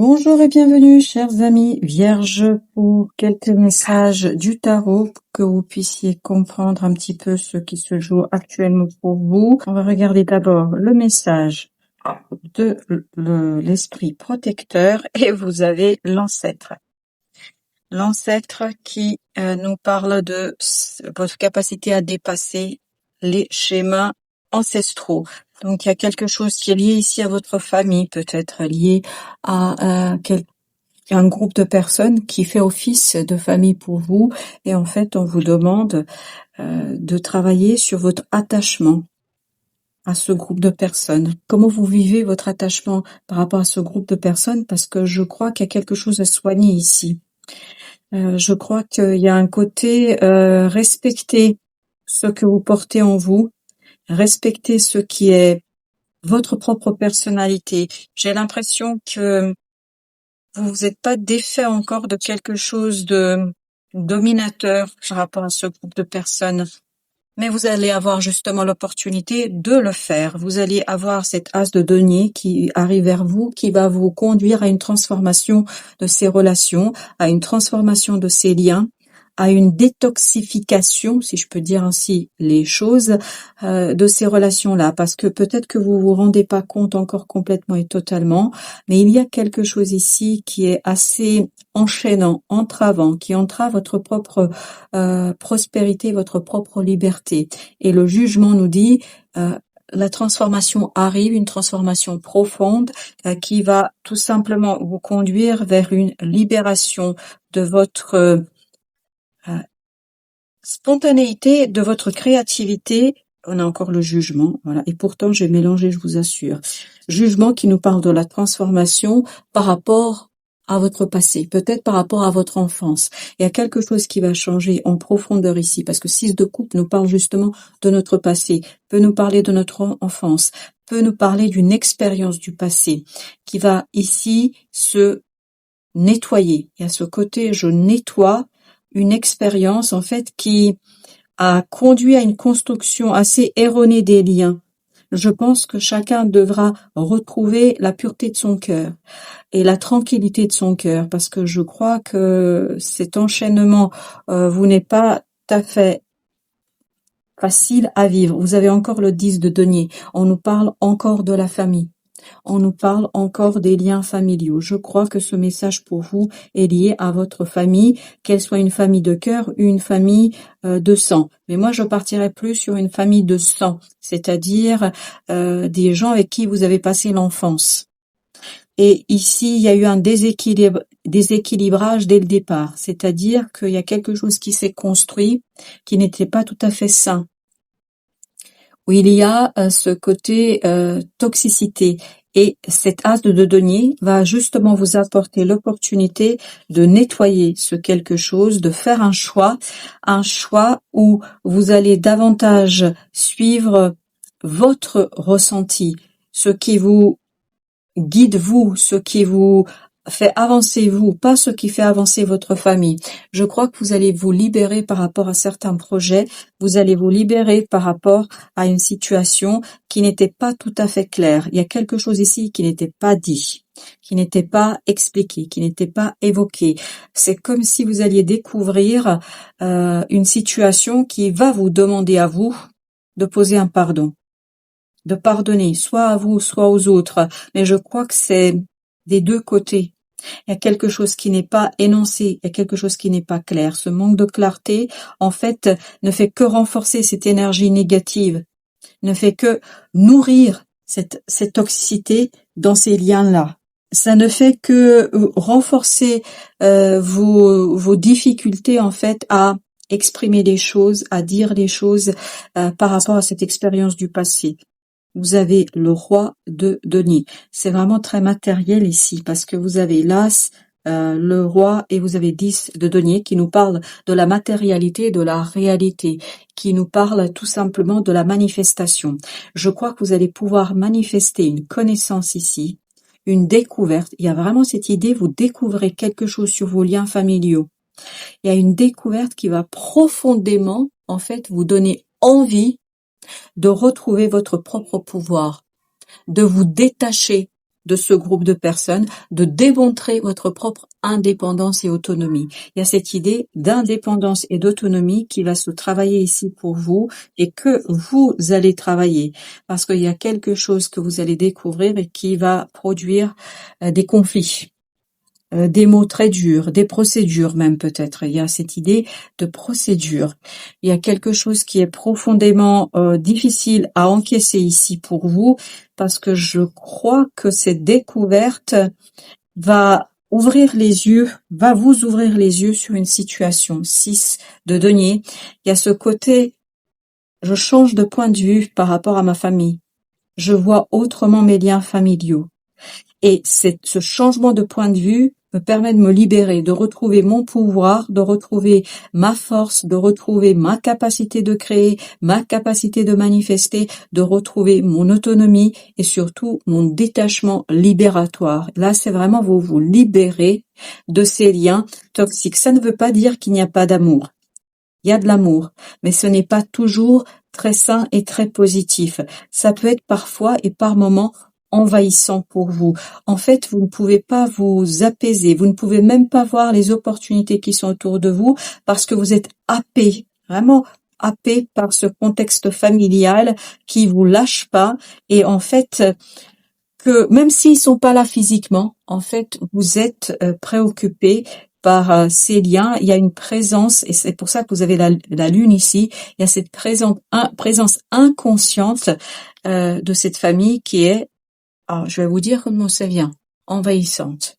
Bonjour et bienvenue, chers amis vierges, pour quelques messages du tarot pour que vous puissiez comprendre un petit peu ce qui se joue actuellement pour vous. On va regarder d'abord le message de l'esprit protecteur et vous avez l'ancêtre. L'ancêtre qui nous parle de votre capacité à dépasser les schémas ancestraux. Donc il y a quelque chose qui est lié ici à votre famille, peut-être lié à un groupe de personnes qui fait office de famille pour vous, et en fait on vous demande de travailler sur votre attachement à ce groupe de personnes. Comment vous vivez votre attachement par rapport à ce groupe de personnes, parce que je crois qu'il y a quelque chose à soigner ici. Je crois qu'il y a un côté respecter ce que vous portez en vous, respecter ce qui est votre propre personnalité. J'ai l'impression que vous n'êtes pas défait encore de quelque chose de dominateur par rapport à ce groupe de personnes. Mais vous allez avoir justement l'opportunité de le faire. Vous allez avoir cet as de denier qui arrive vers vous, qui va vous conduire à une transformation de ces relations, à une transformation de ces liens, à une détoxification, si je peux dire ainsi les choses, de ces relations-là. Parce que peut-être que vous vous rendez pas compte encore complètement et totalement, mais il y a quelque chose ici qui est assez enchaînant, entravant, qui entrave votre propre prospérité, votre propre liberté. Et le jugement nous dit la transformation arrive, une transformation profonde qui va tout simplement vous conduire vers une libération de votre spontanéité, de votre créativité. On a encore le jugement, voilà. Et pourtant, j'ai mélangé, je vous assure. Jugement qui nous parle de la transformation par rapport à votre passé, peut-être par rapport à votre enfance. Il y a quelque chose qui va changer en profondeur ici, parce que 6 de coupe nous parle justement de notre passé, peut nous parler de notre enfance, peut nous parler d'une expérience du passé, qui va ici se nettoyer. Il y a ce côté, je nettoie une expérience, en fait, qui a conduit à une construction assez erronée des liens. Je pense que chacun devra retrouver la pureté de son cœur et la tranquillité de son cœur, parce que je crois que cet enchaînement vous n'est pas tout à fait facile à vivre. Vous avez encore le 10 de denier. On nous parle encore de la famille. On nous parle encore des liens familiaux. Je crois que ce message pour vous est lié à votre famille, qu'elle soit une famille de cœur ou une famille de sang. Mais moi, je partirais plus sur une famille de sang, c'est-à-dire des gens avec qui vous avez passé l'enfance. Et ici, il y a eu un déséquilibrage dès le départ, c'est-à-dire qu'il y a quelque chose qui s'est construit qui n'était pas tout à fait sain, où il y a ce côté toxicité. Et cet as de denier va justement vous apporter l'opportunité de nettoyer ce quelque chose, de faire un choix où vous allez davantage suivre votre ressenti, ce qui vous guide vous, ce qui vous fait avancer vous, pas ce qui fait avancer votre famille. Je crois que vous allez vous libérer par rapport à certains projets, vous allez vous libérer par rapport à une situation qui n'était pas tout à fait claire. Il y a quelque chose ici qui n'était pas dit, qui n'était pas expliqué, qui n'était pas évoqué. C'est comme si vous alliez découvrir une situation qui va vous demander à vous de poser un pardon, de pardonner, soit à vous, soit aux autres. Mais je crois que c'est des deux côtés. Il y a quelque chose qui n'est pas énoncé, il y a quelque chose qui n'est pas clair. Ce manque de clarté, en fait, ne fait que renforcer cette énergie négative, ne fait que nourrir cette toxicité dans ces liens-là. Ça ne fait que renforcer vos difficultés, en fait, à exprimer les choses, à dire les choses par rapport à cette expérience du passé. Vous avez le roi de denier. C'est vraiment très matériel ici parce que vous avez l'as, le roi et vous avez 10 de denier qui nous parle de la matérialité, de la réalité, qui nous parle tout simplement de la manifestation. Je crois que vous allez pouvoir manifester une connaissance ici, une découverte. Il y a vraiment cette idée, vous découvrez quelque chose sur vos liens familiaux. Il y a une découverte qui va profondément, en fait, vous donner envie de retrouver votre propre pouvoir, de vous détacher de ce groupe de personnes, de démontrer votre propre indépendance et autonomie. Il y a cette idée d'indépendance et d'autonomie qui va se travailler ici pour vous et que vous allez travailler parce qu'il y a quelque chose que vous allez découvrir et qui va produire des conflits. Des mots très durs, des procédures même peut-être. Il y a cette idée de procédure. Il y a quelque chose qui est profondément difficile à encaisser ici pour vous parce que je crois que cette découverte va ouvrir les yeux, va vous ouvrir les yeux sur une situation. 6 de denier. Il y a ce côté, je change de point de vue par rapport à ma famille. Je vois autrement mes liens familiaux. Et ce changement de point de vue me permet de me libérer, de retrouver mon pouvoir, de retrouver ma force, de retrouver ma capacité de créer, ma capacité de manifester, de retrouver mon autonomie et surtout mon détachement libératoire. Là, c'est vraiment vous libérer de ces liens toxiques. Ça ne veut pas dire qu'il n'y a pas d'amour. Il y a de l'amour, mais ce n'est pas toujours très sain et très positif. Ça peut être parfois et par moments envahissant pour vous. En fait, vous ne pouvez pas vous apaiser, vous ne pouvez même pas voir les opportunités qui sont autour de vous parce que vous êtes happé, vraiment happé par ce contexte familial qui vous lâche pas et en fait que même s'ils sont pas là physiquement, en fait, vous êtes préoccupé par ces liens. Il y a une présence, et c'est pour ça que vous avez la lune ici, il y a cette présence inconsciente de cette famille qui est, je vais vous dire comment ça vient, envahissante.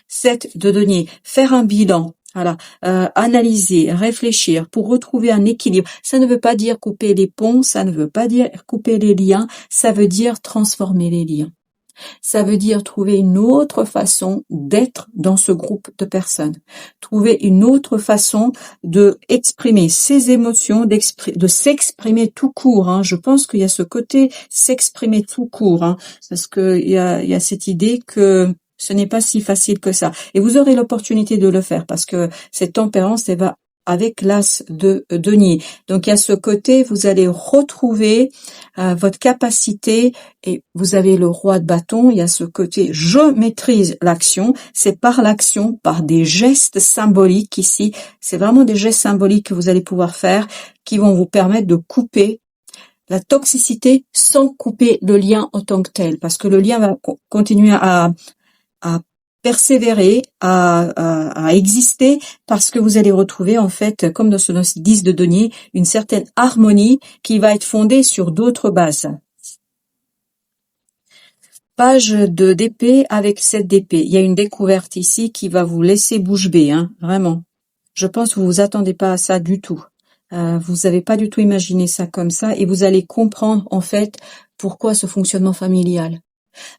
7 de denier, faire un bilan. Voilà, analyser, réfléchir pour retrouver un équilibre. Ça ne veut pas dire couper les ponts, ça ne veut pas dire couper les liens, ça veut dire transformer les liens. Ça veut dire trouver une autre façon d'être dans ce groupe de personnes. Trouver une autre façon de exprimer ses émotions, de s'exprimer tout court. Hein. Je pense qu'il y a ce côté s'exprimer tout court, hein, parce que il y a cette idée que ce n'est pas si facile que ça. Et vous aurez l'opportunité de le faire parce que cette tempérance, elle va avec l'as de denier. Donc il y a ce côté, vous allez retrouver votre capacité et vous avez le roi de bâton, il y a ce côté, je maîtrise l'action, c'est par l'action, par des gestes symboliques ici, c'est vraiment des gestes symboliques que vous allez pouvoir faire qui vont vous permettre de couper la toxicité sans couper le lien en tant que tel, parce que le lien va continuer à persévérer, à exister, parce que vous allez retrouver en fait, comme dans ce 10 de denier, une certaine harmonie qui va être fondée sur d'autres bases. Page de d'épée avec 7 d'épée. Il y a une découverte ici qui va vous laisser bouche bée, hein, vraiment. Je pense que vous vous attendez pas à ça du tout. Vous n'avez pas du tout imaginé ça comme ça et vous allez comprendre en fait pourquoi ce fonctionnement familial.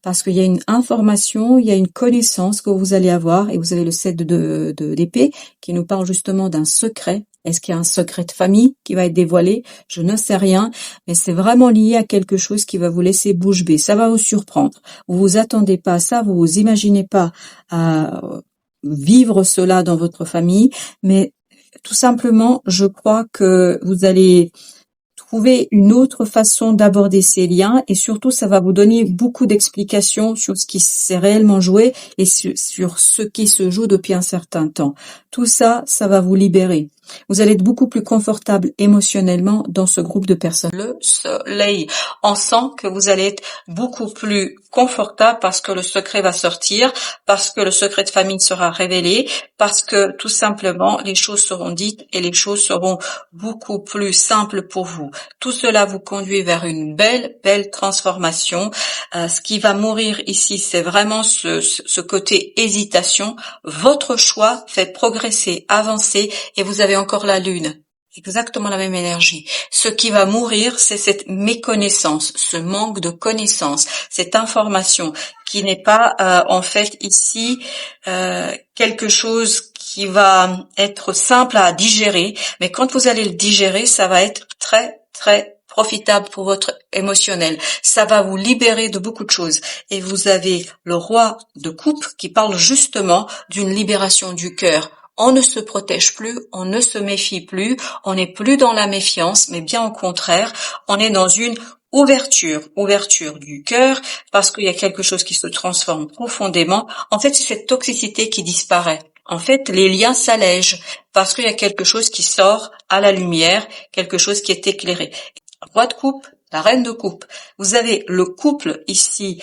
Parce qu'il y a une information, il y a une connaissance que vous allez avoir, et vous avez le 7 d'épée qui nous parle justement d'un secret. Est-ce qu'il y a un secret de famille qui va être dévoilé? Je ne sais rien, mais c'est vraiment lié à quelque chose qui va vous laisser bouche bée. Ça va vous surprendre. Vous vous attendez pas à ça, vous vous imaginez pas à vivre cela dans votre famille, mais tout simplement, je crois que vous allez trouver une autre façon d'aborder ces liens et surtout ça va vous donner beaucoup d'explications sur ce qui s'est réellement joué et sur ce qui se joue depuis un certain temps. Tout ça, ça va vous libérer. Vous allez être beaucoup plus confortable émotionnellement dans ce groupe de personnes. Le soleil, on sent que vous allez être beaucoup plus confortable parce que le secret va sortir, parce que le secret de famille sera révélé, parce que tout simplement les choses seront dites et les choses seront beaucoup plus simples pour vous. Tout cela vous conduit vers une belle transformation. Ce qui va mourir ici, c'est vraiment ce côté hésitation. Votre choix fait progresser, avancer et vous avez encore la lune. Exactement la même énergie. Ce qui va mourir, c'est cette méconnaissance, ce manque de connaissance, cette information qui n'est pas en fait ici quelque chose qui va être simple à digérer, mais quand vous allez le digérer, ça va être très profitable pour votre émotionnel. Ça va vous libérer de beaucoup de choses. Et vous avez le roi de coupe qui parle justement d'une libération du cœur. On ne se protège plus, on ne se méfie plus, on n'est plus dans la méfiance, mais bien au contraire, on est dans une ouverture du cœur, parce qu'il y a quelque chose qui se transforme profondément. En fait, c'est cette toxicité qui disparaît. En fait, les liens s'allègent parce qu'il y a quelque chose qui sort à la lumière, quelque chose qui est éclairé. Roi de coupe, la reine de coupe. Vous avez le couple ici,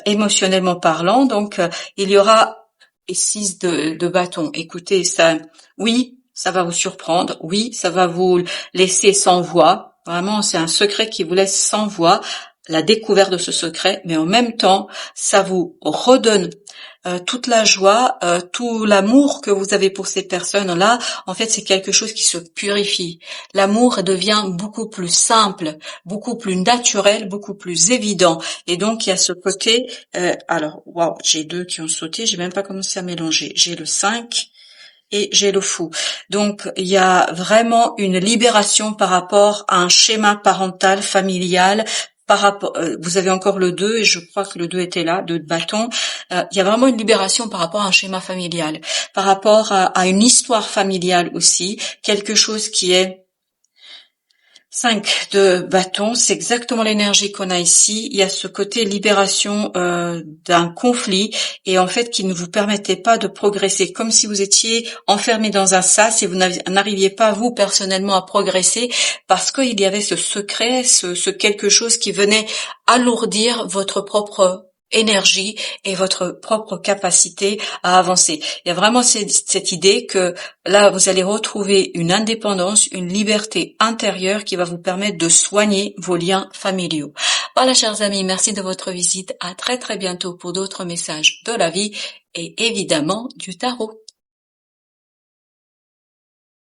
émotionnellement parlant, donc il y aura les 6 de bâton. Écoutez, ça, oui, ça va vous surprendre, oui, ça va vous laisser sans voix. Vraiment, c'est un secret qui vous laisse sans voix, la découverte de ce secret, mais en même temps, ça vous redonne toute la joie, tout l'amour que vous avez pour ces personnes-là. En fait, c'est quelque chose qui se purifie. L'amour devient beaucoup plus simple, beaucoup plus naturel, beaucoup plus évident. Et donc, il y a ce côté... alors, waouh, j'ai 2 qui ont sauté, j'ai même pas commencé à mélanger. J'ai le 5 et j'ai le fou. Donc, il y a vraiment une libération par rapport à un schéma parental, familial. Par rapport, vous avez encore le 2 et je crois que le 2 était là, 2 de bâton. Il y a vraiment une libération par rapport à un schéma familial, par rapport à une histoire familiale aussi, quelque chose qui est 5 de bâton, c'est exactement l'énergie qu'on a ici. Il y a ce côté libération d'un conflit et en fait qui ne vous permettait pas de progresser, comme si vous étiez enfermé dans un sas et vous n'arriviez pas vous personnellement à progresser parce qu'il y avait ce secret, ce quelque chose qui venait alourdir votre propre énergie et votre propre capacité à avancer. Il y a vraiment cette idée que là, vous allez retrouver une indépendance, une liberté intérieure qui va vous permettre de soigner vos liens familiaux. Voilà, chers amis, merci de votre visite. À très très bientôt pour d'autres messages de la vie et évidemment du tarot.